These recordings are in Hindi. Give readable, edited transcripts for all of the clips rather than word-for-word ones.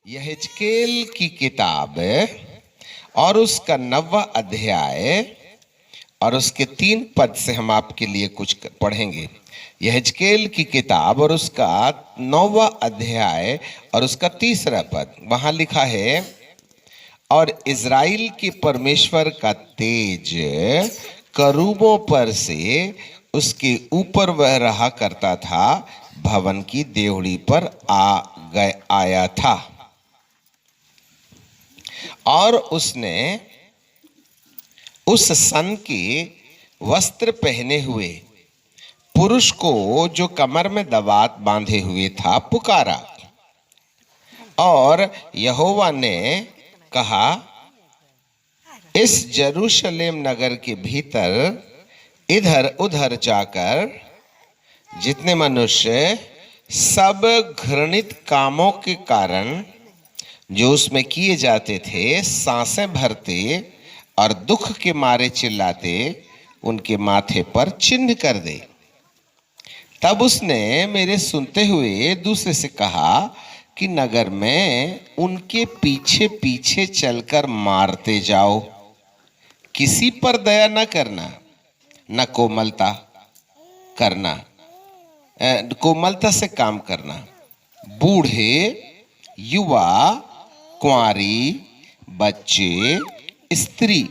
यहेजकेल की किताब और उसका 9वां अध्याय और उसके 3 पद से हम आपके लिए कुछ पढ़ेंगे। यहेजकेल की किताब और उसका 9वां अध्याय और उसका 3रा पद। वहां लिखा है, और इज़राइल के परमेश्वर का तेज करूबों पर से उसके ऊपर वह रहा करता था, भवन की देवड़ी पर आया था। और उसने उस सन के वस्त्र पहने हुए पुरुष को, जो कमर में दवात बांधे हुए था, पुकारा। और यहोवा ने कहा, इस यरूशलेम नगर के भीतर इधर उधर जाकर जितने मनुष्य सब घृणित कामों के कारण जो उसमें किए जाते थे सांसें भरते और दुख के मारे चिल्लाते, उनके माथे पर चिन्ह कर दे। तब उसने मेरे सुनते हुए दूसरे से कहा कि नगर में उनके पीछे पीछे चलकर मारते जाओ, किसी पर दया न करना, न कोमलता करना, कोमलता से काम करना। बूढ़े, युवा, कुंवारी, बच्चे, स्त्री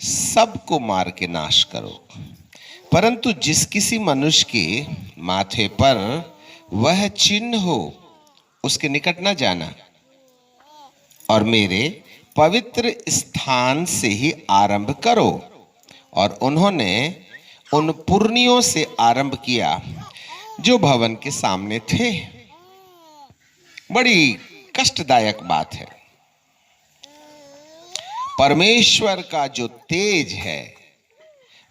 सबको मार के नाश करो। परंतु जिस किसी मनुष्य के माथे पर वह चिन्ह हो, उसके निकट न जाना, और मेरे पवित्र स्थान से ही आरंभ करो। और उन्होंने उन पुरनियों से आरंभ किया जो भवन के सामने थे। बड़ी कष्टदायक बात है। परमेश्वर का जो तेज है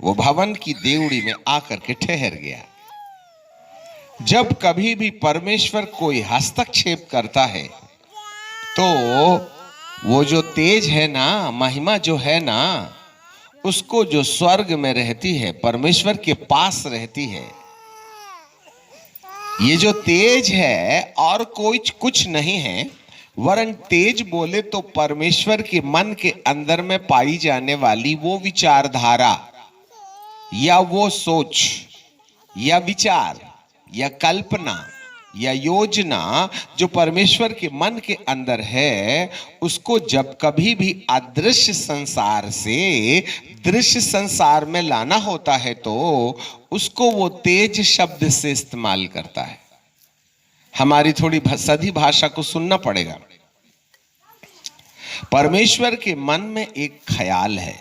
वो भवन की देवड़ी में आकर के ठहर गया। जब कभी भी परमेश्वर कोई हस्तक्षेप करता है तो वो जो तेज है ना, महिमा जो है ना, उसको जो स्वर्ग में रहती है, परमेश्वर के पास रहती है। ये जो तेज है और कोई कुछ नहीं है, वरन तेज बोले तो परमेश्वर के मन के अंदर में पाई जाने वाली वो विचारधारा या वो सोच या विचार या कल्पना या योजना जो परमेश्वर के मन के अंदर है, उसको जब कभी भी अदृश्य संसार से दृश्य संसार में लाना होता है तो उसको वो तेज शब्द से इस्तेमाल करता है। हमारी थोड़ी सदी भाषा को सुनना पड़ेगा। परमेश्वर के मन में एक ख्याल है,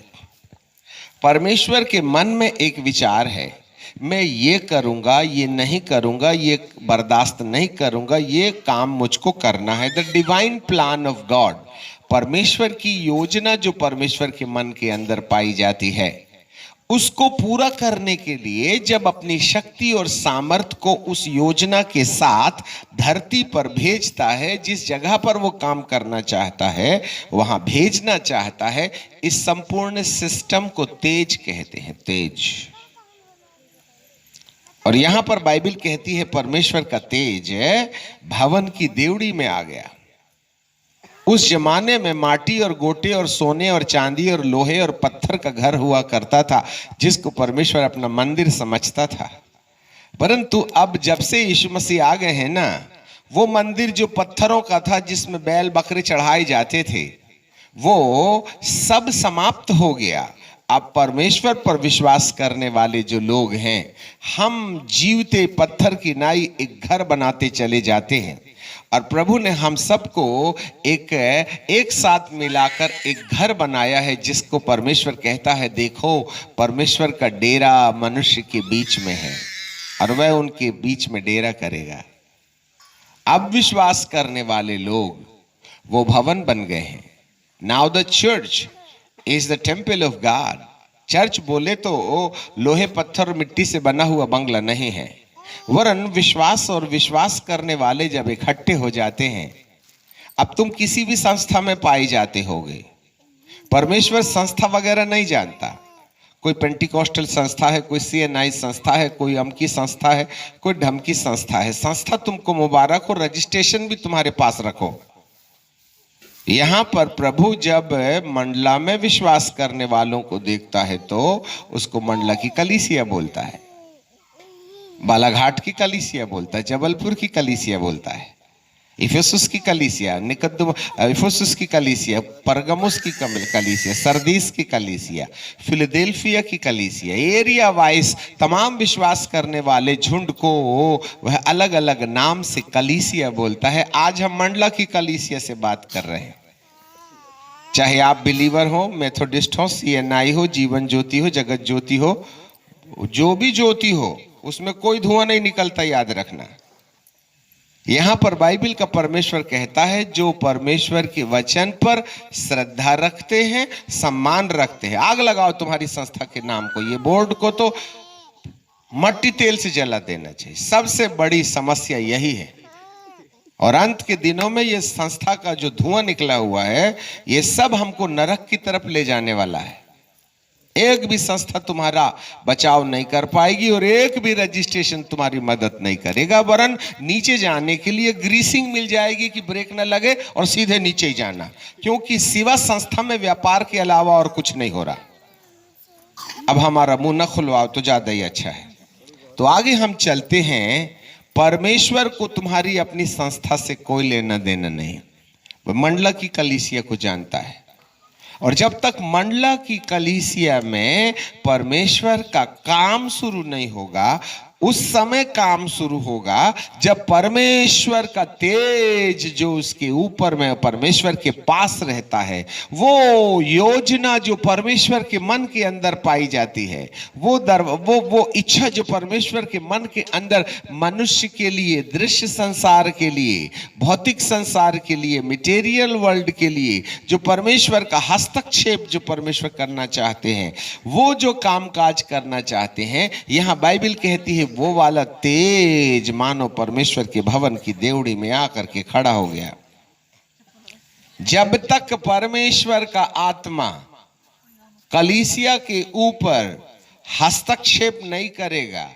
परमेश्वर के मन में एक विचार है, मैं ये करूंगा, ये नहीं करूंगा, ये बर्दाश्त नहीं करूंगा, ये काम मुझको करना है। The divine plan of God, परमेश्वर की योजना जो परमेश्वर के मन के अंदर पाई जाती है, उसको पूरा करने के लिए जब अपनी शक्ति और सामर्थ को उस योजना के साथ धरती पर भेजता है, जिस जगह पर वो काम करना चाहता है वहां भेजना चाहता है, इस संपूर्ण सिस्टम को तेज कहते हैं, तेज। और यहां पर बाइबल कहती है परमेश्वर का तेज भवन की देवड़ी में आ गया। उस जमाने में माटी और गोटे और सोने और चांदी और लोहे और पत्थर का घर हुआ करता था, जिसको परमेश्वर अपना मंदिर समझता था। परंतु अब जब से यीशु मसीह आ गए हैं ना, वो मंदिर जो पत्थरों का था, जिसमें बैल बकरे चढ़ाए जाते थे, वो सब समाप्त हो गया। अब परमेश्वर पर विश्वास करने वाले जो लोग हैं, हम जीवते पत्थर की नाई एक घर बनाते चले जाते हैं। और प्रभु ने हम सबको एक साथ मिलाकर एक घर बनाया है, जिसको परमेश्वर कहता है, देखो परमेश्वर का डेरा मनुष्य के बीच में है और वह उनके बीच में डेरा करेगा। अब विश्वास करने वाले लोग वो भवन बन गए हैं। Now the church is the temple of God. Church बोले तो लोहे पत्थर और मिट्टी से बना हुआ बंगला नहीं है, वरन विश्वास और विश्वास करने वाले जब इकट्ठे हो जाते हैं। अब तुम किसी भी संस्था में पाए जाते होगे, परमेश्वर संस्था वगैरह नहीं जानता। कोई पेंटिकॉस्टल संस्था है, कोई CNI संस्था है, कोई अमकी संस्था है, कोई ढमकी संस्था है। संस्था तुमको मुबारक हो, रजिस्ट्रेशन भी तुम्हारे पास रखो, यहां पर प्रभु जब मंडला में विश्वास करने वालों को देखता है तो उसको मंडला की कलीसिया बोलता है, बालाघाट की कलीसिया बोलता है, जबलपुर की कलीसिया बोलता है, इफेसुस की कलीसिया, इफेसुस की कलीसिया, परगमुस की कलीसिया, सरदीस की कलीसिया, फिलडेल्फिया की कलीसिया, एरिया वाइज तमाम विश्वास करने वाले झुंड को वह अलग अलग नाम से कलीसिया बोलता है। आज हम मंडला की कलीसिया से बात कर रहे हैं। चाहे आप बिलीवर हो, मेथोडिस्ट हो, CNI हो, जीवन ज्योति हो, जगत ज्योति हो, जो भी ज्योति हो, उसमें कोई धुआं नहीं निकलता, याद रखना। यहां पर बाइबल का परमेश्वर कहता है जो परमेश्वर के वचन पर श्रद्धा रखते हैं, सम्मान रखते हैं। आग लगाओ तुम्हारी संस्था के नाम को, ये बोर्ड को तो मट्टी तेल से जला देना चाहिए। सबसे बड़ी समस्या यही है। और अंत के दिनों में ये संस्था का जो धुआं निकला हुआ है, ये सब हमको नरक की तरफ ले जाने वाला है। एक भी संस्था तुम्हारा बचाव नहीं कर पाएगी और एक भी रजिस्ट्रेशन तुम्हारी मदद नहीं करेगा, वरन नीचे जाने के लिए ग्रीसिंग मिल जाएगी कि ब्रेक न लगे और सीधे नीचे ही जाना, क्योंकि सिवा संस्था में व्यापार के अलावा और कुछ नहीं हो रहा। अब हमारा मुंह न खुलवाओ तो ज्यादा ही अच्छा है। तो आगे हम चलते हैं। परमेश्वर को तुम्हारी अपनी संस्था से कोई लेना देना नहीं, वह मंडला की कलीसिया को जानता है। और जब तक मंडला की कलीसिया में परमेश्वर का काम शुरू नहीं होगा, उस समय काम शुरू होगा जब परमेश्वर का तेज जो उसके ऊपर में परमेश्वर के पास रहता है, वो योजना जो परमेश्वर के मन के अंदर पाई जाती है, वो इच्छा जो परमेश्वर के मन के अंदर मनुष्य के लिए, दृश्य संसार के लिए, भौतिक संसार के लिए, मटेरियल वर्ल्ड के लिए जो परमेश्वर का हस्तक्षेप जो परमेश्वर करना चाहते हैं, वो जो कामकाज करना चाहते हैं, यहां बाइबल कहती है वो वाला तेज मानो परमेश्वर के भवन की देवड़ी में आकर के खड़ा हो गया। जब तक परमेश्वर का आत्मा कलीसिया के ऊपर हस्तक्षेप नहीं करेगा,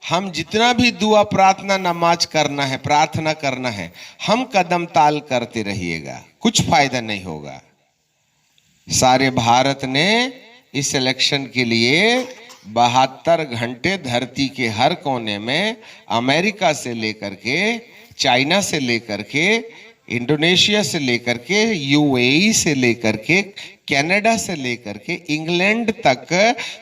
हम जितना भी दुआ प्रार्थना नमाज करना है, प्रार्थना करना है, हम कदम ताल करते रहिएगा, कुछ फायदा नहीं होगा। सारे भारत ने इस इलेक्शन के लिए 72 घंटे धरती के हर कोने में, अमेरिका से लेकर के, चाइना से लेकर के, इंडोनेशिया से लेकर के, UAE से लेकर के, कनाडा से लेकर के इंग्लैंड तक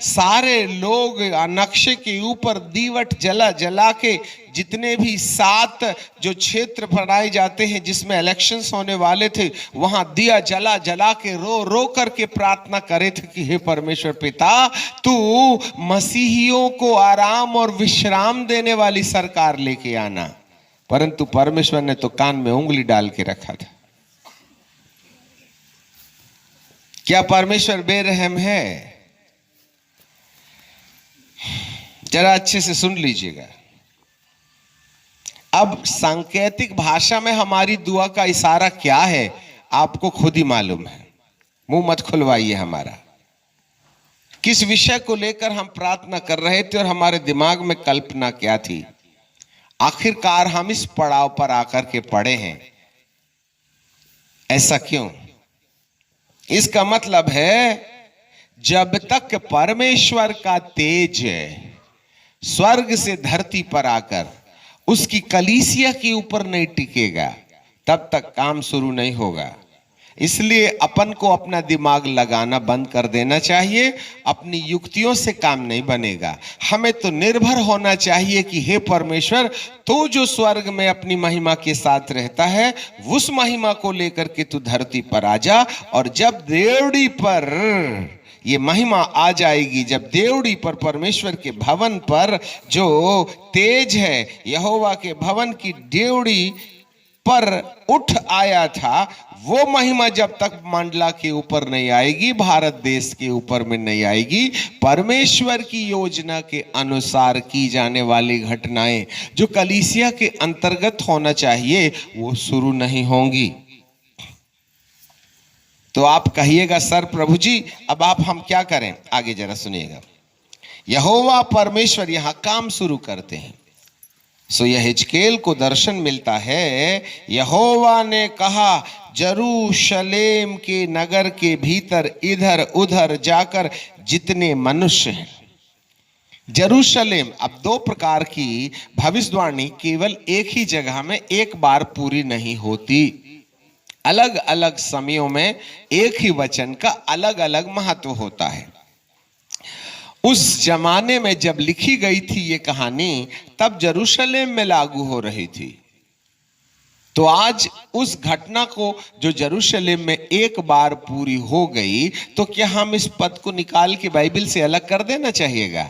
सारे लोग नक्शे के ऊपर दीवट जला जला के, जितने भी 7 जो क्षेत्र बनाए जाते हैं जिसमें इलेक्शंस होने वाले थे, वहां दिया जला जला के रो रो करके प्रार्थना करे थे कि हे परमेश्वर पिता, तू मसीहियों को आराम और विश्राम देने वाली सरकार लेके आना। परंतु परमेश्वर ने तो कान में उंगली डाल के रखा था। क्या परमेश्वर बेरहम है? जरा अच्छे से सुन लीजिएगा। अब सांकेतिक भाषा में हमारी दुआ का इशारा क्या है आपको खुद ही मालूम है, मुंह मत खुलवाइए हमारा। किस विषय को लेकर हम प्रार्थना कर रहे थे और हमारे दिमाग में कल्पना क्या थी, आखिरकार हम इस पड़ाव पर आकर के पड़े हैं, ऐसा क्यों? इसका मतलब है जब तक परमेश्वर का तेज स्वर्ग से धरती पर आकर उसकी कलीसिया के ऊपर नहीं टिकेगा, तब तक काम शुरू नहीं होगा। इसलिए अपन को अपना दिमाग लगाना बंद कर देना चाहिए। अपनी युक्तियों से काम नहीं बनेगा। हमें तो निर्भर होना चाहिए कि हे परमेश्वर, तू जो स्वर्ग में अपनी महिमा के साथ रहता है, उस महिमा को लेकर के तू धरती पर आ जा। और जब देवड़ी पर ये महिमा आ जाएगी, जब देवड़ी पर परमेश्वर के भवन पर जो तेज है, यहोवा के भवन की देवड़ी पर उठ आया था, वो महिमा जब तक मंडला के ऊपर नहीं आएगी, भारत देश के ऊपर में नहीं आएगी, परमेश्वर की योजना के अनुसार की जाने वाली घटनाएं जो कलीसिया के अंतर्गत होना चाहिए, वो शुरू नहीं होंगी। तो आप कहिएगा सर प्रभु जी अब आप हम क्या करें? आगे जरा सुनिएगा। यहोवा परमेश्वर यहां काम शुरू करते हैं। सो यह हिजकेल को दर्शन मिलता है, यहोवा ने कहा जरूशलेम के नगर के भीतर इधर उधर जाकर जितने मनुष्य हैं। जरूशलेम, अब दो प्रकार की भविष्यवाणी केवल एक ही जगह में एक बार पूरी नहीं होती, अलग अलग समयों में एक ही वचन का अलग अलग महत्व होता है। उस जमाने में जब लिखी गई थी ये कहानी, तब जरूशलेम में लागू हो रही थी। तो आज उस घटना को जो जरूशलेम में एक बार पूरी हो गई, तो क्या हम इस पद को निकाल के बाइबल से अलग कर देना चाहिएगा?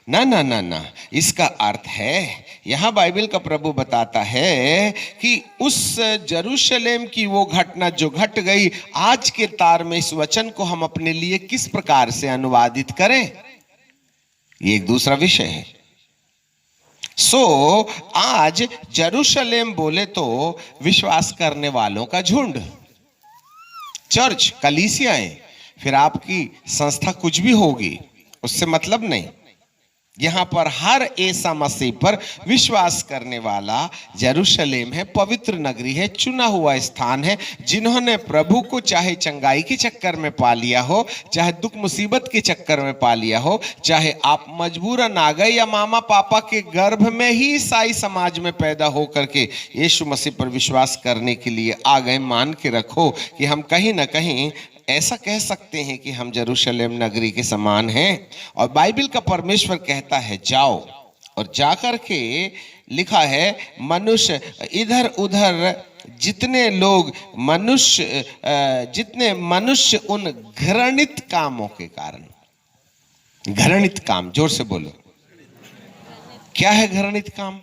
ना ना ना ना, इसका अर्थ है, यहां बाइबल का प्रभु बताता है कि उस जरूशलेम की वो घटना जो घट गई, आज के तार में इस वचन को हम अपने लिए किस प्रकार से अनुवादित करें, ये एक दूसरा विषय है। सो आज जरूशलेम बोले तो विश्वास करने वालों का झुंड, चर्च, कलीसियाएं, फिर आपकी संस्था कुछ भी होगी, उससे मतलब नहीं। यहां पर हर ईसा मसीह पर विश्वास करने वाला यरूशलेम है, पवित्र नगरी है, चुना हुआ स्थान है, जिन्होंने प्रभु को चाहे चंगाई के चक्कर में पा लिया हो, चाहे दुख मुसीबत के चक्कर में पा लिया हो, चाहे आप मजबूरन आ गए या मामा पापा के गर्भ में ही ईसाई समाज में पैदा हो करके यीशु मसीह पर विश्वास करने के लिए आ गए। मान के रखो कि हम कहीं ना कहीं ऐसा कह सकते हैं कि हम यरूशलेम नगरी के समान हैं। और बाइबल का परमेश्वर कहता है जाओ, और जाकर के लिखा है मनुष्य इधर उधर जितने लोग जितने मनुष्य उन घृणित कामों के कारण, घृणित काम, जोर से बोलो, क्या है घृणित काम?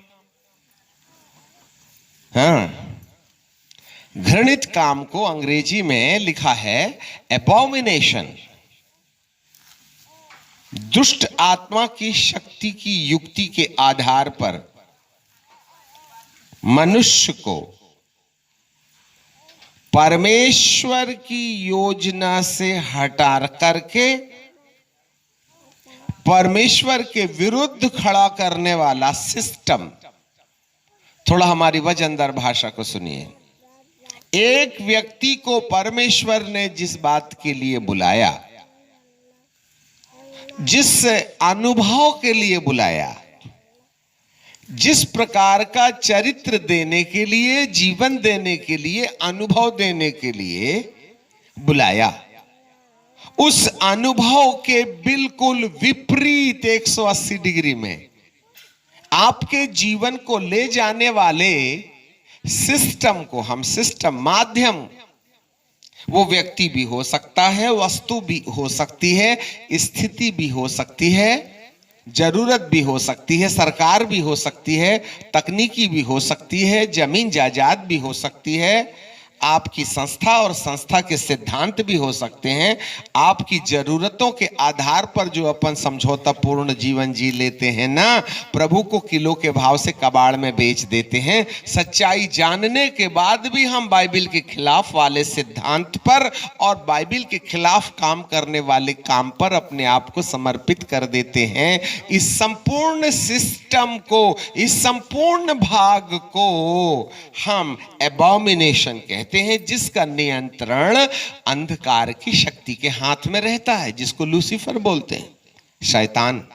हाँ, घृणित काम को अंग्रेजी में लिखा है एबॉमिनेशन। दुष्ट आत्मा की शक्ति की युक्ति के आधार पर मनुष्य को परमेश्वर की योजना से हटा करके परमेश्वर के विरुद्ध खड़ा करने वाला सिस्टम। थोड़ा हमारी वजनदार भाषा को सुनिए। एक व्यक्ति को परमेश्वर ने जिस बात के लिए बुलाया, जिस अनुभव के लिए बुलाया, जिस प्रकार का चरित्र देने के लिए, जीवन देने के लिए, अनुभव देने के लिए बुलाया, उस अनुभव के बिल्कुल विपरीत 180 डिग्री में आपके जीवन को ले जाने वाले सिस्टम को हम सिस्टम, माध्यम, वो व्यक्ति भी हो सकता है, वस्तु भी हो सकती है, स्थिति भी हो सकती है, जरूरत भी हो सकती है, सरकार भी हो सकती है, तकनीकी भी हो सकती है, जमीन जायदाद भी हो सकती है, आपकी संस्था और संस्था के सिद्धांत भी हो सकते हैं। आपकी जरूरतों के आधार पर जो अपन समझौता पूर्ण जीवन जी लेते हैं ना, प्रभु को किलो के भाव से कबाड़ में बेच देते हैं। सच्चाई जानने के बाद भी हम बाइबल के खिलाफ वाले सिद्धांत पर और बाइबल के खिलाफ काम करने वाले काम पर अपने आप को समर्पित कर देते हैं। इस संपूर्ण सिस्टम को, इस संपूर्ण भाग को हम एबॉमिनेशन कहते हैं, जिसका नियंत्रण अंधकार की शक्ति के हाथ में रहता है, जिसको लूसीफर बोलते हैं, शैतान।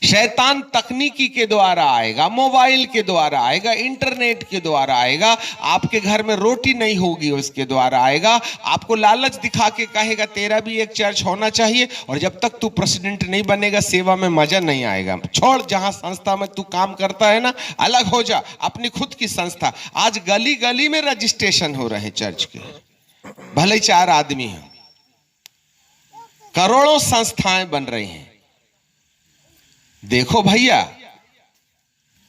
शैतान तकनीकी के द्वारा आएगा, मोबाइल के द्वारा आएगा, इंटरनेट के द्वारा आएगा, आपके घर में रोटी नहीं होगी उसके द्वारा आएगा, आपको लालच दिखा के कहेगा तेरा भी एक चर्च होना चाहिए, और जब तक तू प्रेसिडेंट नहीं बनेगा सेवा में मजा नहीं आएगा, छोड़, जहां संस्था में तू काम करता है ना, अलग हो जा, अपनी खुद की संस्था। आज गली गली में रजिस्ट्रेशन हो रहे हैं चर्च के, भले 4 आदमी हैं, करोड़ों संस्थाएं बन रही हैं। देखो भैया,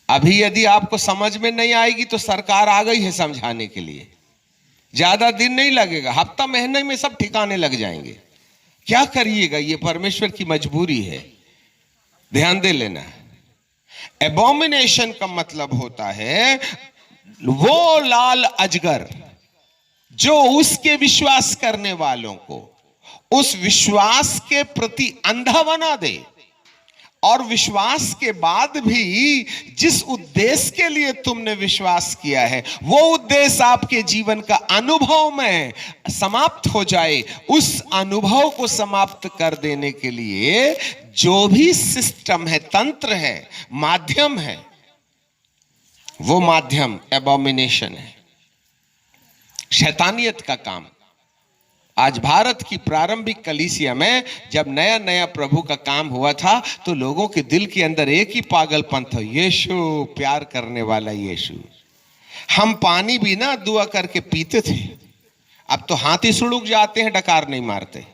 अभी यदि आपको समझ में नहीं आएगी तो सरकार आ गई है समझाने के लिए, ज्यादा दिन नहीं लगेगा, हफ्ता महीने में सब ठिकाने लग जाएंगे। क्या करिएगा, ये परमेश्वर की मजबूरी है, ध्यान दे लेना। एबॉमिनेशन का मतलब होता है वो लाल अजगर जो उसके विश्वास करने वालों को उस विश्वास के प्रति अंधा बना दे, और विश्वास के बाद भी जिस उद्देश्य के लिए तुमने विश्वास किया है वो उद्देश्य आपके जीवन का अनुभव में समाप्त हो जाए, उस अनुभव को समाप्त कर देने के लिए जो भी सिस्टम है, तंत्र है, माध्यम है, वो माध्यम एबॉमिनेशन है, शैतानियत का काम। आज भारत की प्रारंभिक कलीसिया में जब नया नया प्रभु का काम हुआ था तो लोगों के दिल के अंदर एक ही पागलपन था, यीशु, प्यार करने वाला यीशु। हम पानी भी ना दुआ करके पीते थे, अब तो हाथी सुड़ुक जाते हैं, डकार नहीं मारते।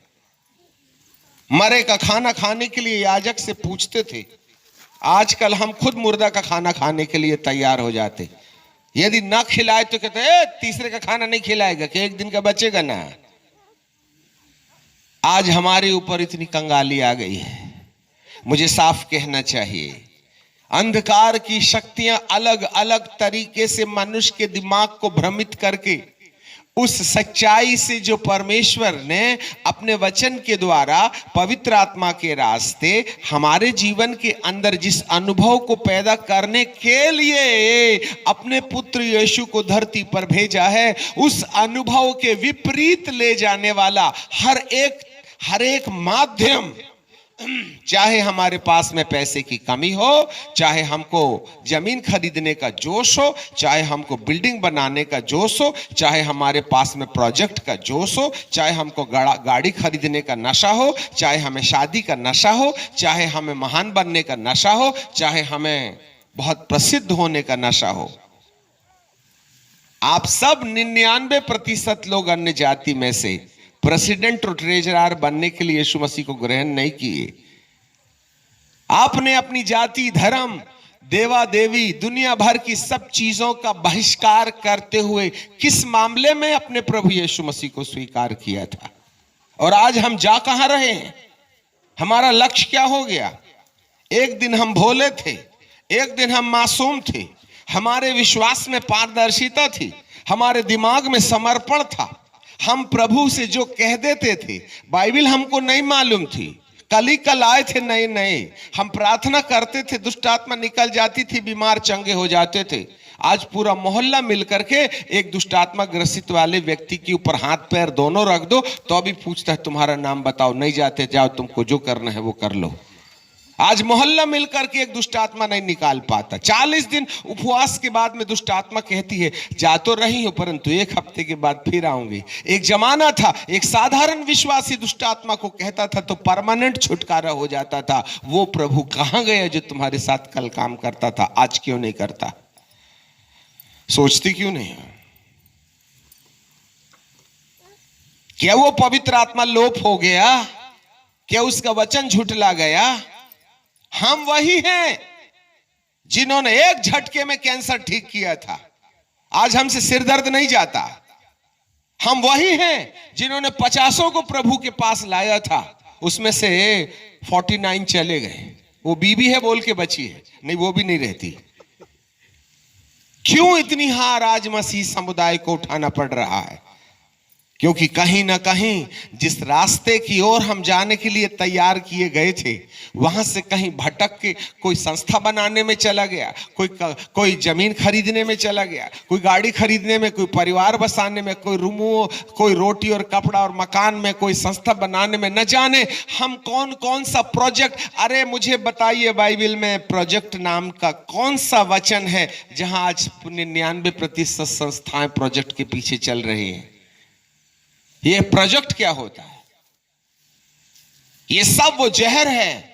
मरे का खाना खाने के लिए याजक से पूछते थे, आजकल हम खुद मुर्दा का खाना खाने के लिए तैयार हो जाते। यदि ना खिलाए तो कहते तीसरे का खाना नहीं खिलाएगा कि एक दिन का बचेगा ना। आज हमारे ऊपर इतनी कंगाली आ गई है। मुझे साफ कहना चाहिए, अंधकार की शक्तियां अलग अलग तरीके से मनुष्य के दिमाग को भ्रमित करके उस सच्चाई से जो परमेश्वर ने अपने वचन के द्वारा पवित्र आत्मा के रास्ते हमारे जीवन के अंदर जिस अनुभव को पैदा करने के लिए अपने पुत्र यीशु को धरती पर भेजा है, उस अनुभव के विपरीत ले जाने वाला हर एक माध्यम, चाहे हमारे पास में पैसे की कमी हो, चाहे हमको जमीन खरीदने का जोश हो, चाहे हमको बिल्डिंग बनाने का जोश हो, चाहे हमारे पास में प्रोजेक्ट का जोश हो, चाहे हमको गाड़ी खरीदने का नशा हो, चाहे हमें शादी का नशा हो, चाहे हमें महान बनने का नशा हो, चाहे हमें बहुत प्रसिद्ध होने का नशा हो। आप सब 99% लोग अन्य जाति में से प्रेसिडेंट और ट्रेजरर बनने के लिए यीशु मसीह को ग्रहण नहीं किए। आपने अपनी जाति, धर्म, देवा देवी, दुनिया भर की सब चीजों का बहिष्कार करते हुए किस मामले में अपने प्रभु यीशु मसीह को स्वीकार किया था? और आज हम जा कहां रहे हैं? हमारा लक्ष्य क्या हो गया? एक दिन हम भोले थे, एक दिन हम मासूम थे, हमारे विश्वास में पारदर्शिता थी, हमारे दिमाग में समर्पण था, हम प्रभु से जो कह देते थे, बाइबल हमको नहीं मालूम थी, कल ही कल आए थे नए नए, हम प्रार्थना करते थे, दुष्ट आत्मा निकल जाती थी, बीमार चंगे हो जाते थे। आज पूरा मोहल्ला मिलकर के एक दुष्ट आत्मा ग्रसित वाले व्यक्ति के ऊपर हाथ पैर दोनों रख दो तो अभी पूछता है तुम्हारा नाम बताओ, नहीं जाते जाओ, तुमको जो करना है वो कर लो। आज मोहल्ला मिलकर के एक दुष्ट आत्मा नहीं निकाल पाता। 40 दिन उपवास के बाद में दुष्ट आत्मा कहती है जा तो रही हूं परंतु एक हफ्ते के बाद फिर आऊंगी। एक जमाना था, एक साधारण विश्वासी दुष्ट आत्मा को कहता था तो परमानेंट छुटकारा हो जाता था। वो प्रभु कहां गया जो तुम्हारे साथ कल काम करता था, आज क्यों नहीं करता? सोचती क्यों नहीं? क्या वो पवित्र आत्मा लोप हो गया? क्या उसका वचन झुठला गया? हम वही हैं जिन्होंने एक झटके में कैंसर ठीक किया था, आज हमसे सिर दर्द नहीं जाता। हम वही हैं जिन्होंने 50 को प्रभु के पास लाया था, उसमें से 49 चले गए। वो बीबी है बोल के बची है, नहीं वो भी नहीं रहती। क्यों इतनी हार आज मसीह समुदाय को उठाना पड़ रहा है? क्योंकि कहीं ना कहीं जिस रास्ते की ओर हम जाने के लिए तैयार किए गए थे, वहां से कहीं भटक के कोई संस्था बनाने में चला गया, कोई जमीन खरीदने में चला गया, कोई गाड़ी खरीदने में, कोई परिवार बसाने में, कोई रूमों, कोई रोटी और कपड़ा और मकान में, कोई संस्था बनाने में। न जाने हम कौन कौन सा प्रोजेक्ट। अरे मुझे बताइए बाइबल में प्रोजेक्ट नाम का कौन सा वचन है जहां आज 99% संस्थाएं प्रोजेक्ट के पीछे चल रही हैं? ये प्रोजेक्ट क्या होता है? ये सब वो जहर है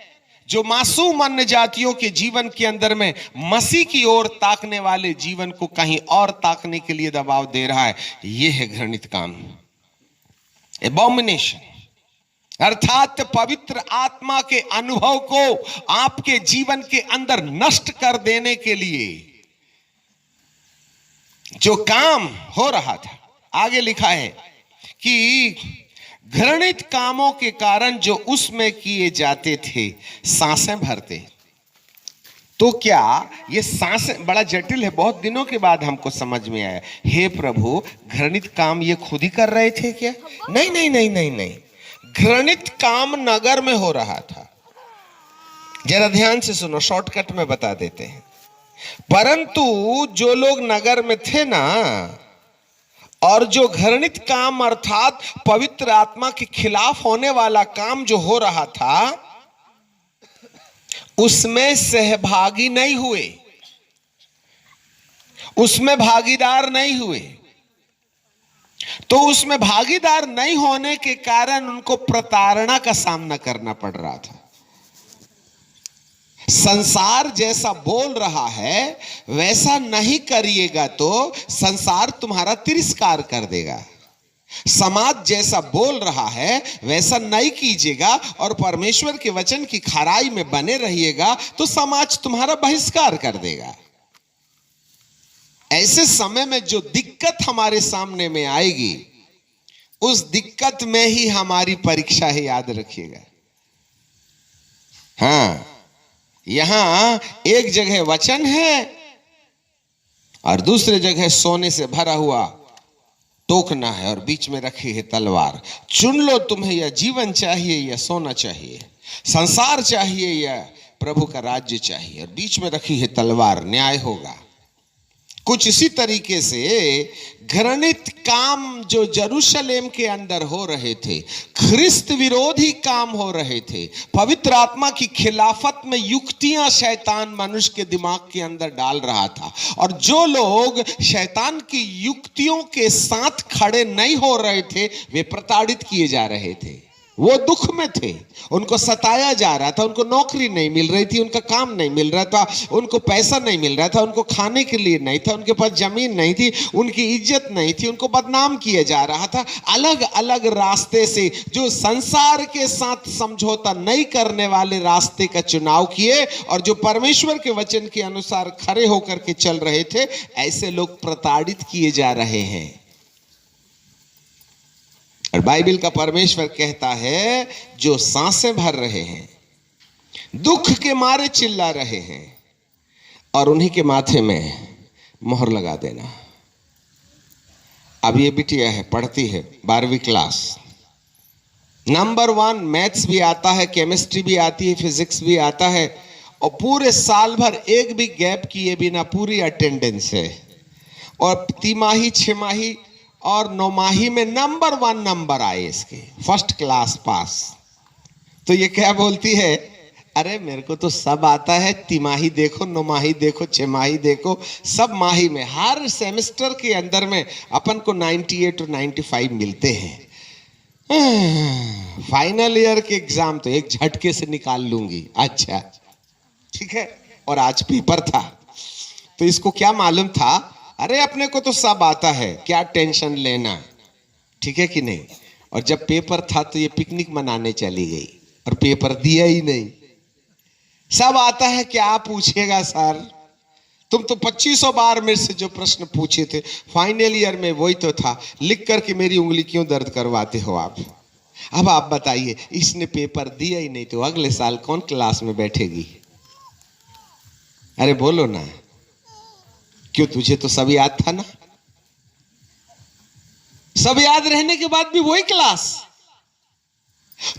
जो मासूम अन्य जातियों के जीवन के अंदर में मसीह की ओर ताकने वाले जीवन को कहीं और ताकने के लिए दबाव दे रहा है। ये है घृणित काम, एबॉमिनेशन, अर्थात पवित्र आत्मा के अनुभव को आपके जीवन के अंदर नष्ट कर देने के लिए जो काम हो रहा था। आगे लिखा है कि घृणित कामों के कारण जो उसमें किए जाते थे सांसें भरते। तो क्या ये सांसें, बड़ा जटिल है, बहुत दिनों के बाद हमको समझ में आया। हे प्रभु, घृणित काम ये खुद ही कर रहे थे क्या? नहीं नहीं नहीं नहीं नहीं, घृणित काम नगर में हो रहा था। जरा ध्यान से सुनो, शॉर्टकट में बता देते हैं। परंतु जो लोग नगर में थे ना, और जो घृणित काम अर्थात पवित्र आत्मा के खिलाफ होने वाला काम जो हो रहा था, उसमें सहभागी नहीं हुए, उसमें भागीदार नहीं हुए। तो उसमें भागीदार नहीं होने के कारण उनको प्रताड़ना का सामना करना पड़ रहा था। संसार जैसा बोल रहा है वैसा नहीं करिएगा तो संसार तुम्हारा तिरस्कार कर देगा। समाज जैसा बोल रहा है वैसा नहीं कीजिएगा और परमेश्वर के वचन की खराई में बने रहिएगा तो समाज तुम्हारा बहिष्कार कर देगा। ऐसे समय में जो दिक्कत हमारे सामने में आएगी, उस दिक्कत में ही हमारी परीक्षा है, याद रखिएगा। हाँ, यहां एक जगह वचन है और दूसरे जगह सोने से भरा हुआ टोकना है और बीच में रखी है तलवार। चुन लो, तुम्हें यह जीवन चाहिए या सोना चाहिए, संसार चाहिए या प्रभु का राज्य चाहिए, और बीच में रखी है तलवार, न्याय होगा। कुछ इसी तरीके से घृणित काम जो यरूशलेम के अंदर हो रहे थे, ख्रिस्त विरोधी काम हो रहे थे, पवित्र आत्मा की खिलाफत में युक्तियां शैतान मनुष्य के दिमाग के अंदर डाल रहा था, और जो लोग शैतान की युक्तियों के साथ खड़े नहीं हो रहे थे वे प्रताड़ित किए जा रहे थे। वो दुख में थे, उनको सताया जा रहा था, उनको नौकरी नहीं मिल रही थी, उनका काम नहीं मिल रहा था, उनको पैसा नहीं मिल रहा था, उनको खाने के लिए नहीं था, उनके पास जमीन नहीं थी, उनकी इज्जत नहीं थी, उनको बदनाम किया जा रहा था। अलग अलग रास्ते से, जो संसार के साथ समझौता नहीं करने वाले रास्ते का चुनाव किए और जो परमेश्वर के वचन के अनुसार खड़े होकर के चल रहे थे, ऐसे लोग प्रताड़ित किए जा रहे हैं। और बाइबल का परमेश्वर कहता है, जो सांसें भर रहे हैं, दुख के मारे चिल्ला रहे हैं, और उन्हीं के माथे में मोहर लगा देना। अब ये बिटिया है, पढ़ती है 12वीं क्लास, नंबर 1 मैथ्स भी आता है, केमिस्ट्री भी आती है, फिजिक्स भी आता है, और पूरे साल भर एक भी गैप किए बिना पूरी अटेंडेंस है, और तिमाही, छमाही और 9माही में नंबर 1 नंबर आए इसके, फर्स्ट क्लास पास। तो ये क्या बोलती है, अरे मेरे को तो सब आता है, तिमाही देखो, 9माही देखो, छमाही देखो, सब माही में हर सेमेस्टर के अंदर में अपन को 98 और 95 मिलते हैं। फाइनल ईयर के एग्जाम तो एक झटके से निकाल लूंगी। अच्छा ठीक है, और आज पेपर था तो इसको क्या मालूम था, अरे अपने को तो सब आता है, क्या टेंशन लेना, ठीक है कि नहीं। और जब पेपर था तो ये पिकनिक मनाने चली गई और पेपर दिया ही नहीं। सब आता है, क्या पूछेगा सर, तुम तो 2500 बार मेरे से जो प्रश्न पूछे थे फाइनल ईयर में वही तो था, लिख करके मेरी उंगली क्यों दर्द करवाते हो आप। अब आप बताइए, इसने पेपर दिया ही नहीं तो अगले साल कौन क्लास में बैठेगी। अरे बोलो ना, क्यों, तुझे तो सब याद था ना। सब याद रहने के बाद भी वही क्लास,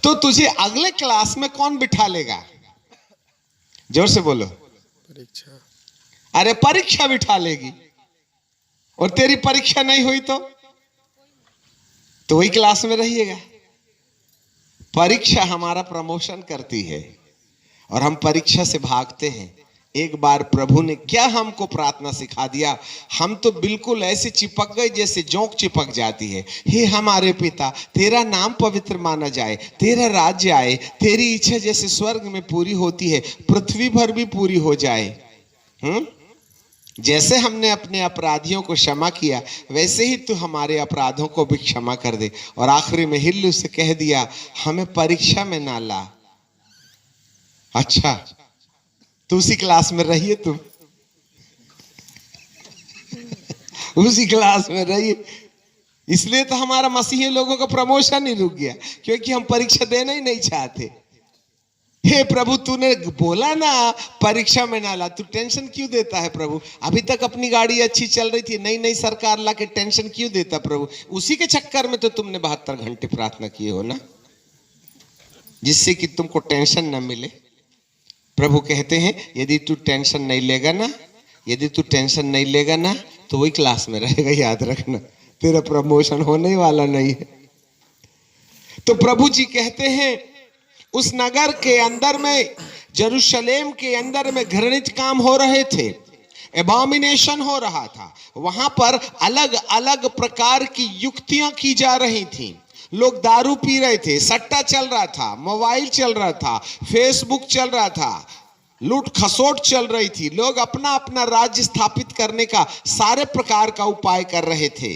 तो तुझे अगले क्लास में कौन बिठा लेगा। जोर से बोलो, परीक्षा। अरे परीक्षा बिठा लेगी, और तेरी परीक्षा नहीं हुई तो वही क्लास में रहिएगा। परीक्षा हमारा प्रमोशन करती है और हम परीक्षा से भागते हैं। एक बार प्रभु ने क्या हमको प्रार्थना सिखा दिया, हम तो बिल्कुल ऐसे चिपक गए जैसे जोंक चिपक जाती है। हे हमारे पिता, तेरा नाम पवित्र माना जाए, तेरा राज्य आए, तेरी इच्छा जैसे स्वर्ग में पूरी होती है पृथ्वी पर भी पूरी हो जाए। जैसे हमने अपने अपराधियों को क्षमा किया वैसे ही तू हमारे अपराधों को भी क्षमा कर दे। और आखिरी में हिल्लू से कह दिया, हमें परीक्षा में ना ला। अच्छा, तो उसी क्लास में रहिए, तुम उसी क्लास में रहिए। इसलिए तो हमारा मसीही लोगों का प्रमोशन ही रुक गया, क्योंकि हम परीक्षा देना ही नहीं चाहते। हे प्रभु, तूने बोला ना परीक्षा में ना ला, तू टेंशन क्यों देता है प्रभु। अभी तक अपनी गाड़ी अच्छी चल रही थी, नई नई सरकार ला के टेंशन क्यों देता प्रभु। उसी के चक्कर में तो तुमने 72 घंटे प्रार्थना किए हो ना, जिससे कि तुमको टेंशन ना मिले। प्रभु कहते हैं यदि तू टेंशन नहीं लेगा ना, यदि तू टेंशन नहीं लेगा ना तो वही क्लास में रहेगा, याद रखना, तेरा प्रमोशन होने वाला नहीं है। तो प्रभु जी कहते हैं उस नगर के अंदर में, जेरूशलेम के अंदर में घृणित काम हो रहे थे, एबॉमिनेशन हो रहा था। वहां पर अलग अलग प्रकार की युक्तियां की जा रही थी। लोग दारू पी रहे थे, सट्टा चल रहा था, मोबाइल चल रहा था, फेसबुक चल रहा था, लूट खसोट चल रही थी। लोग अपना अपना राज्य स्थापित करने का सारे प्रकार का उपाय कर रहे थे।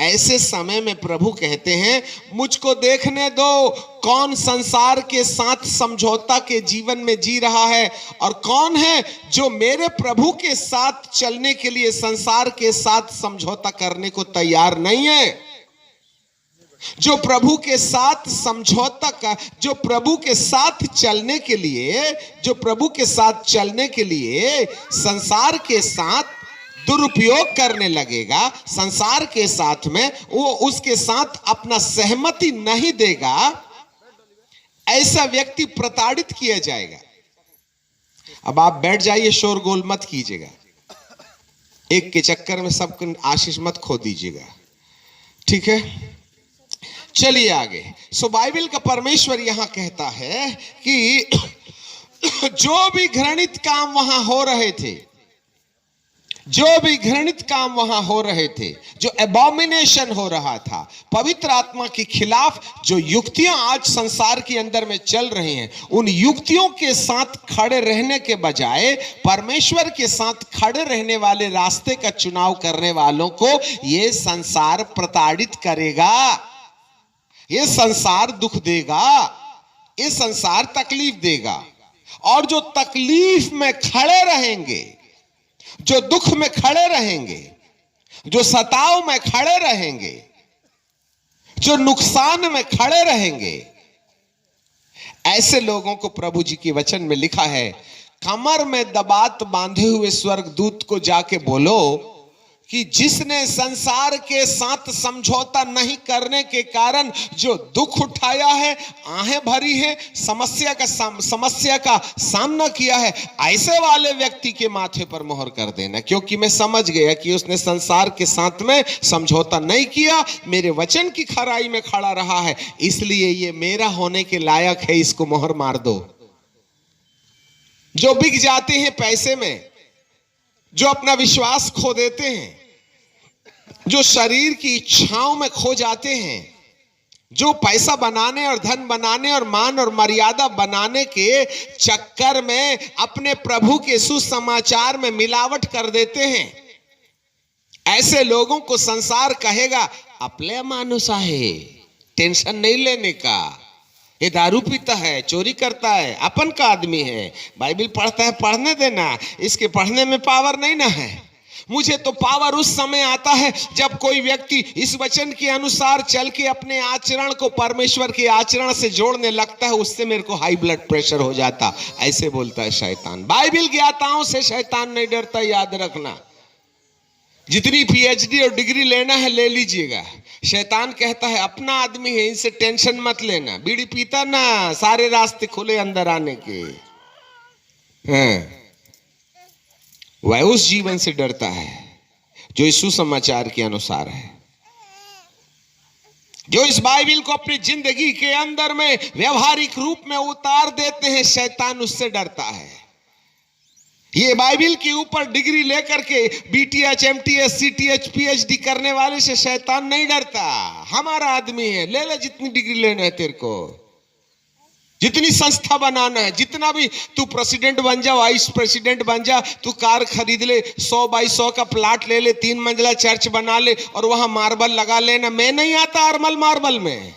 ऐसे समय में प्रभु कहते हैं मुझको देखने दो, कौन संसार के साथ समझौता के जीवन में जी रहा है और कौन है जो मेरे प्रभु के साथ चलने के लिए संसार के साथ समझौता करने को तैयार नहीं है। जो प्रभु के साथ समझौता का, जो प्रभु के साथ चलने के लिए, जो प्रभु के साथ चलने के लिए संसार के साथ दुरुपयोग करने लगेगा, संसार के साथ में वो उसके साथ अपना सहमति नहीं देगा, ऐसा व्यक्ति प्रताड़ित किया जाएगा। अब आप बैठ जाइए, शोरगोल मत कीजिएगा, एक के चक्कर में सबको आशीष मत खो दीजिएगा, ठीक है। चलिए आगे। सो बाइबल का परमेश्वर यहां कहता है कि जो भी घृणित काम वहां हो रहे थे, जो भी घृणित काम वहां हो रहे थे, जो एबॉमिनेशन हो रहा था, पवित्र आत्मा के खिलाफ जो युक्तियां आज संसार के अंदर में चल रही हैं, उन युक्तियों के साथ खड़े रहने के बजाय परमेश्वर के साथ खड़े रहने वाले रास्ते का चुनाव करने वालों को यह संसार प्रताड़ित करेगा, ये संसार दुख देगा, ये संसार तकलीफ देगा। और जो तकलीफ में खड़े रहेंगे, जो दुख में खड़े रहेंगे, जो सताव में खड़े रहेंगे, जो नुकसान में खड़े रहेंगे, ऐसे लोगों को प्रभु जी के वचन में लिखा है, कमर में दबात बांधे हुए स्वर्गदूत को जाके बोलो कि जिसने संसार के साथ समझौता नहीं करने के कारण जो दुख उठाया है, आहें भरी है, समस्या का सामना किया है, ऐसे वाले व्यक्ति के माथे पर मोहर कर देना, क्योंकि मैं समझ गया कि उसने संसार के साथ में समझौता नहीं किया, मेरे वचन की खराई में खड़ा रहा है, इसलिए ये मेरा होने के लायक है, इसको मोहर मार दो। जो बिक जाते हैं पैसे में, जो अपना विश्वास खो देते हैं, जो शरीर की इच्छाओं में खो जाते हैं, जो पैसा बनाने और धन बनाने और मान और मर्यादा बनाने के चक्कर में अपने प्रभु के सुसमाचार में मिलावट कर देते हैं, ऐसे लोगों को संसार कहेगा अपले मानुस आहे, टेंशन नहीं लेने का, ये दारू पीता है, चोरी करता है, अपन का आदमी है, बाइबल पढ़ता है, पढ़ने देना, इसके पढ़ने में पावर नहीं ना है। मुझे तो पावर उस समय आता है जब कोई व्यक्ति इस वचन के अनुसार चल के अपने आचरण को परमेश्वर के आचरण से जोड़ने लगता है, उससे मेरे को हाई ब्लड प्रेशर हो जाता। ऐसे बोलता है शैतान। बाइबल ज्ञाताओं से शैतान नहीं डरता, याद रखना। जितनी पीएचडी और डिग्री लेना है ले लीजिएगा। शैतान कहता है अपना आदमी है, इनसे टेंशन मत लेना, बीड़ी पीता ना, सारे रास्ते खुले अंदर आने के। वह उस जीवन से डरता है जो इस सुसमाचार के अनुसार है, जो इस बाइबल को अपनी जिंदगी के अंदर में व्यवहारिक रूप में उतार देते हैं। शैतान उससे डरता है। ये बाइबल के ऊपर डिग्री लेकर के बीटीएच, एमटीएच, सीटीएच, पीएचडी करने वाले से शैतान नहीं डरता। हमारा आदमी है, ले ले जितनी डिग्री लेना है तेरे को, जितनी संस्था बनाना है, जितना भी तू प्रेसिडेंट बन जा, वाइस प्रेसिडेंट बन जा, तू कार खरीद ले, 100 बाई 100 का प्लाट ले ले, 3 मंजिला चर्च बना ले और वहां मार्बल लगा लेना। मैं नहीं आता अरमल मार्बल में,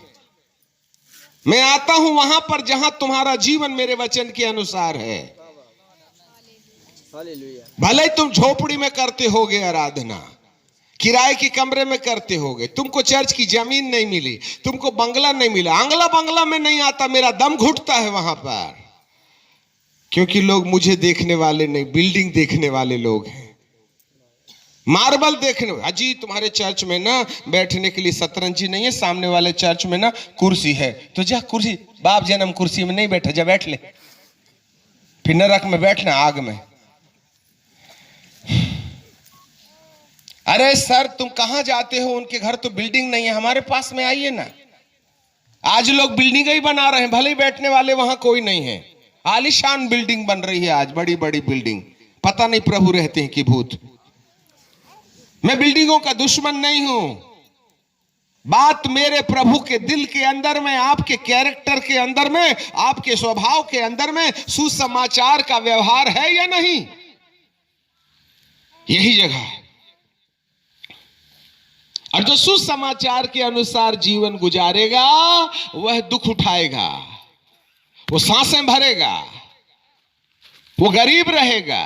मैं आता हूं वहां पर जहां तुम्हारा जीवन मेरे वचन के अनुसार है। भले तुम झोपड़ी में करते होगे आराधना, किराए के कमरे में करते होगे, तुमको चर्च की जमीन नहीं मिली, तुमको बंगला नहीं मिला, आंगला बंगला में नहीं आता, मेरा दम घुटता है वहां पर, क्योंकि लोग मुझे देखने वाले नहीं, बिल्डिंग देखने वाले लोग हैं, मार्बल देखने। अजी तुम्हारे चर्च में ना बैठने के लिए शतरंजी नहीं है, सामने वाले चर्च में ना कुर्सी है, तो जा कुर्सी, बाप जन्म कुर्सी में नहीं बैठा, जा बैठ ले। फिर नरक में बैठना आग में। अरे सर तुम कहां जाते हो, उनके घर तो बिल्डिंग नहीं है, हमारे पास में आइए ना। आज लोग बिल्डिंग ही बना रहे हैं, भले ही बैठने वाले वहां कोई नहीं है। आलीशान बिल्डिंग बन रही है आज, बड़ी बड़ी बिल्डिंग। पता नहीं प्रभु रहते हैं कि भूत। मैं बिल्डिंगों का दुश्मन नहीं हूं, बात मेरे प्रभु के दिल के अंदर में, आपके कैरेक्टर के अंदर में, आपके स्वभाव के अंदर में सुसमाचार का व्यवहार है या नहीं, यही जगह है। और जो सुसमाचार के अनुसार जीवन गुजारेगा वह दुख उठाएगा, वो सांसें भरेगा, वो गरीब रहेगा,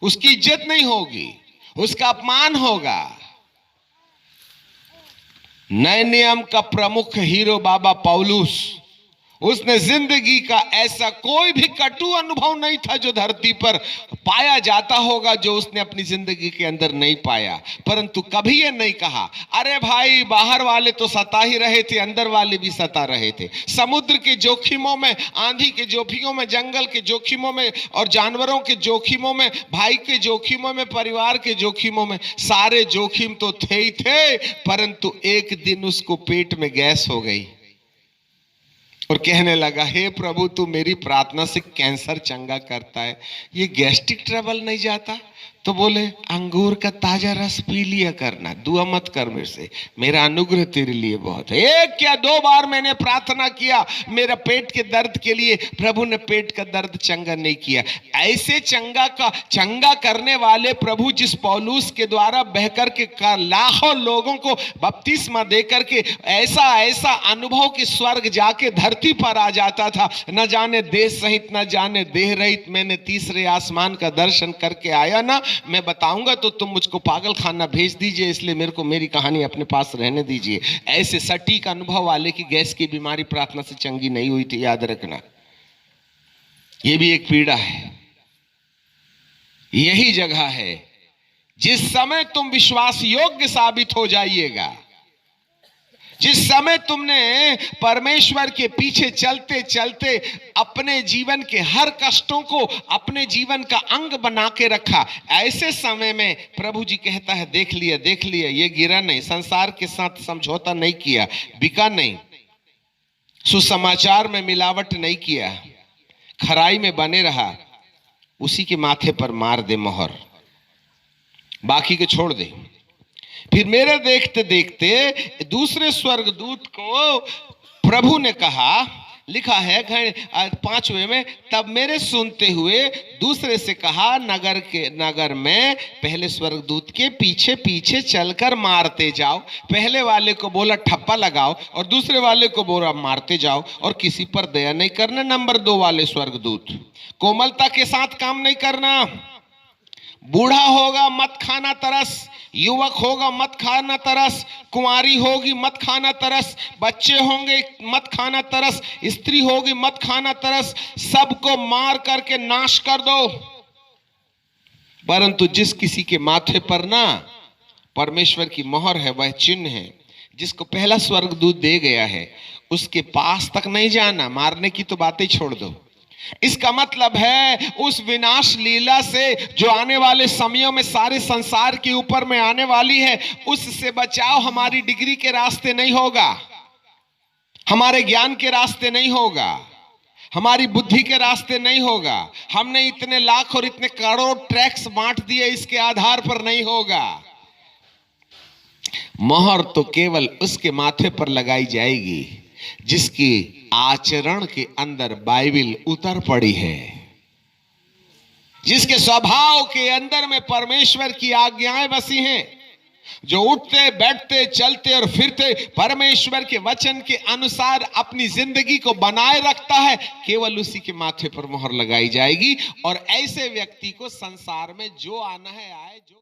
उसकी इज्जत नहीं होगी, उसका अपमान होगा। नए नियम का प्रमुख हीरो बाबा पौलुस, उसने जिंदगी का ऐसा कोई भी कटु अनुभव नहीं था जो धरती पर पाया जाता होगा जो उसने अपनी जिंदगी के अंदर नहीं पाया। परंतु कभी ये नहीं कहा अरे भाई बाहर वाले तो सता ही रहे थे, अंदर वाले भी सता रहे थे। समुद्र के जोखिमों में, आंधी के जोखिमों में, जंगल के जोखिमों में और जानवरों के जोखिमों में, भाई के जोखिमों में, परिवार के जोखिमों में, सारे जोखिम तो थे ही थे। परंतु एक दिन उसको पेट में गैस हो गई और कहने लगा हे प्रभु तू मेरी प्रार्थना से कैंसर चंगा करता है, ये गैस्ट्रिक ट्रबल नहीं जाता। तो बोले अंगूर का ताजा रस पी लिया करना, दुआ मत कर मेरे से, मेरा अनुग्रह तेरे लिए बहुत है। एक क्या दो बार मैंने प्रार्थना किया मेरा पेट के दर्द के लिए, प्रभु ने पेट का दर्द चंगा नहीं किया। ऐसे चंगा करने वाले प्रभु जिस पौलुस के द्वारा बहकर के लाखों लोगों को बपतिस्मा देकर के ऐसा ऐसा अनुभव कि स्वर्ग जाके धरती पर आ जाता था, न जाने देश सहित न जाने देह रहित। मैंने तीसरे आसमान का दर्शन करके आया ना, मैं बताऊंगा तो तुम मुझको पागल खाना भेज दीजिए, इसलिए मेरे को मेरी कहानी अपने पास रहने दीजिए। ऐसे सटीक अनुभव वाले की गैस की बीमारी प्रार्थना से चंगी नहीं हुई थी, याद रखना। यह भी एक पीड़ा है। यही जगह है जिस समय तुम विश्वास योग्य साबित हो जाइएगा, जिस समय तुमने परमेश्वर के पीछे चलते चलते अपने जीवन के हर कष्टों को अपने जीवन का अंग बना के रखा, ऐसे समय में प्रभु जी कहता है देख लिया, ये गिरा नहीं, संसार के साथ समझौता नहीं किया, बिका नहीं, सुसमाचार में मिलावट नहीं किया, खराई में बने रहा, उसी के माथे पर मार दे मोहर, बाकी के छोड़ दे। फिर मेरे देखते देखते दूसरे स्वर्गदूत को प्रभु ने कहा, लिखा है 5वें में, तब मेरे सुनते हुए दूसरे से कहा नगर में पहले स्वर्गदूत के पीछे पीछे चलकर मारते जाओ। पहले वाले को बोला ठप्पा लगाओ और दूसरे वाले को बोला मारते जाओ और किसी पर दया नहीं करना। नंबर 2 वाले स्वर्गदूत, कोमलता के साथ काम नहीं करना। बूढ़ा होगा मत खाना तरस, युवक होगा मत खाना तरस, कुंवारी होगी मत खाना तरस, बच्चे होंगे मत खाना तरस, स्त्री होगी मत खाना तरस, सबको मार करके नाश कर दो। परंतु जिस किसी के माथे पर ना परमेश्वर की मोहर है, वह चिन्ह है, जिसको पहला स्वर्गदूत दे गया है, उसके पास तक नहीं जाना। मारने की तो बातें छोड़ दो। इसका मतलब है उस विनाश लीला से जो आने वाले समयों में सारे संसार के ऊपर में आने वाली है, उससे बचाव हमारी डिग्री के रास्ते नहीं होगा, हमारे ज्ञान के रास्ते नहीं होगा, हमारी बुद्धि के रास्ते नहीं होगा, हमने इतने लाख और इतने करोड़ टैक्स बांट दिए इसके आधार पर नहीं होगा। मोहर तो केवल उसके माथे पर लगाई जाएगी जिसकी आचरण के अंदर बाइबिल उतर पड़ी है, जिसके स्वभाव के अंदर में परमेश्वर की आज्ञाएं बसी हैं, जो उठते बैठते चलते और फिरते परमेश्वर के वचन के अनुसार अपनी जिंदगी को बनाए रखता है, केवल उसी के माथे पर मोहर लगाई जाएगी। और ऐसे व्यक्ति को संसार में जो आना है आए, जो